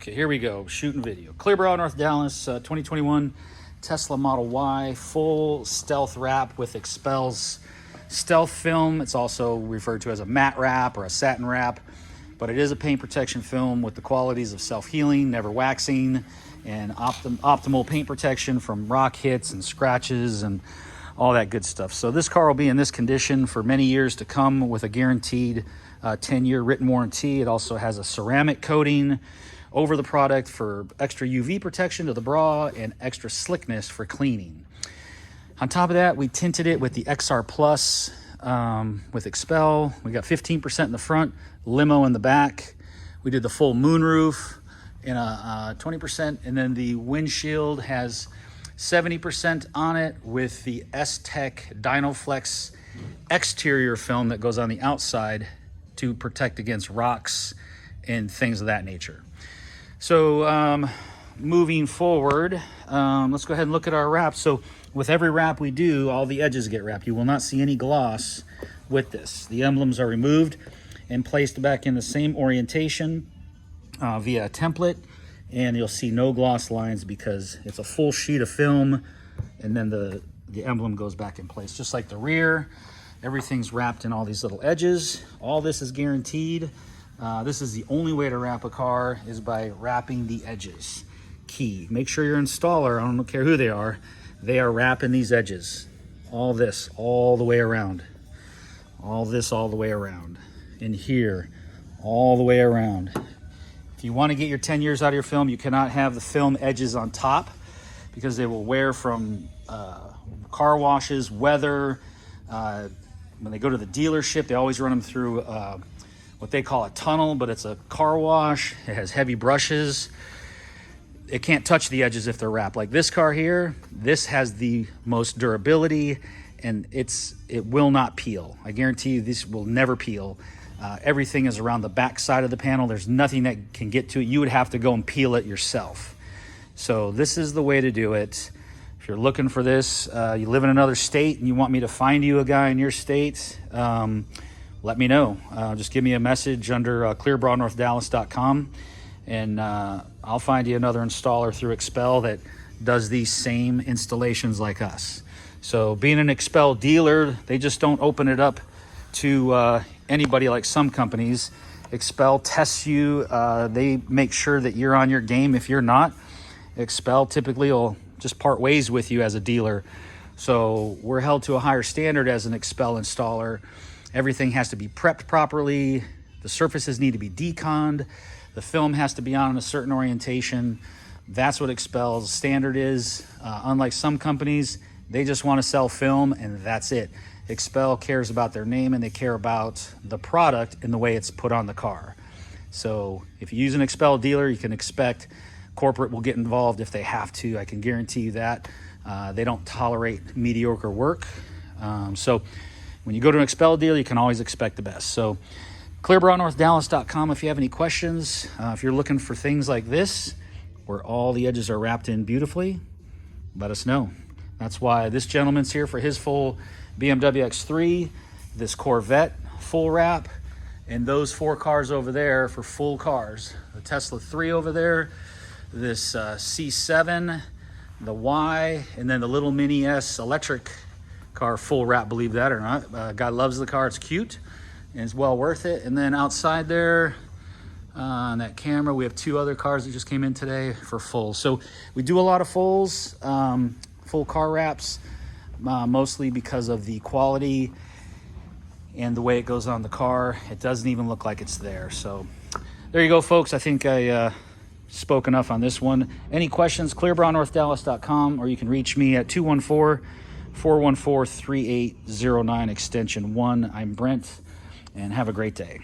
Okay, here we go. Shooting video. Clearbrow, North Dallas, 2021 Tesla Model Y, full stealth wrap with Expel's stealth film. It's also referred to as a matte wrap or a satin wrap, but it is a paint protection film with the qualities of self-healing, never waxing, and optimal paint protection from rock hits and scratches and all that good stuff. So this car will be in this condition for many years to come with a guaranteed 10-year written warranty. It also has a ceramic coating over the product for extra UV protection to the bra and extra slickness for cleaning. On top of that, we tinted it with the XR Plus with Expel. We got 15% in the front, limo in the back. We did the full moonroof in a 20%, and then the windshield has 70% on it with the S-Tech Dynoflex exterior film that goes on the outside to protect against rocks and things of that nature. So moving forward, let's go ahead and look at our wrap. So with every wrap we do, all the edges get wrapped. You will not see any gloss with this. The emblems are removed and placed back in the same orientation via a template, and you'll see no gloss lines because it's a full sheet of film, and then the emblem goes back in place. Just like the rear, everything's wrapped in all these little edges. All this is guaranteed. This is the only way to wrap a car, is by wrapping the edges. Key. Make sure your installer, I don't care who they are wrapping these edges. All this, all the way around. All this, all the way around. In here, all the way around. If you want to get your 10 years out of your film, you cannot have the film edges on top because they will wear from car washes, weather. When they go to the dealership, they always run them through what they call a tunnel, but it's a car wash. It has heavy brushes. It can't touch the edges if they're wrapped. Like this car here, this has the most durability, and it will not peel. I guarantee you this will never peel. Everything is around the back side of the panel. There's nothing that can get to it. You would have to go and peel it yourself. So this is the way to do it. If you're looking for this, you live in another state and you want me to find you a guy in your state, let me know. Just give me a message under clearbrawnorthdallas.com, and I'll find you another installer through Expel that does these same installations like us. So being an Expel dealer, they just don't open it up to anybody like some companies. Expel tests you. They make sure that you're on your game. If you're not, Expel typically will just part ways with you as a dealer. So we're held to a higher standard as an Expel installer. Everything has to be prepped properly. The surfaces need to be deconned. The film has to be on in a certain orientation. That's what Expel's standard is. Unlike some companies, they just want to sell film and that's it. Expel cares about their name and they care about the product and the way it's put on the car. So if you use an Expel dealer, you can expect corporate will get involved if they have to. I can guarantee you that. They don't tolerate mediocre work. So when you go to an Expel dealer, you can always expect the best. So clearbrawnorthdallas.com if you have any questions. If you're looking for things like this, where all the edges are wrapped in beautifully, let us know. That's why this gentleman's here for his full BMW X3, this Corvette full wrap, and those 4 cars over there for full cars. The Tesla 3 over there, this C7, the Y, and then the little Mini S electric car full wrap, believe that or not. Guy loves the car, it's cute, and it's well worth it. And then outside there, on that camera, we have 2 other cars that just came in today for full. So we do a lot of fulls, full car wraps, mostly because of the quality and the way it goes on the car. It doesn't even look like it's there. So there you go, folks. I think I spoke enough on this one. Any questions, clearbrawnorthdallas.com, or you can reach me at 214-414-3809 extension 1. I'm Brent, and have a great day.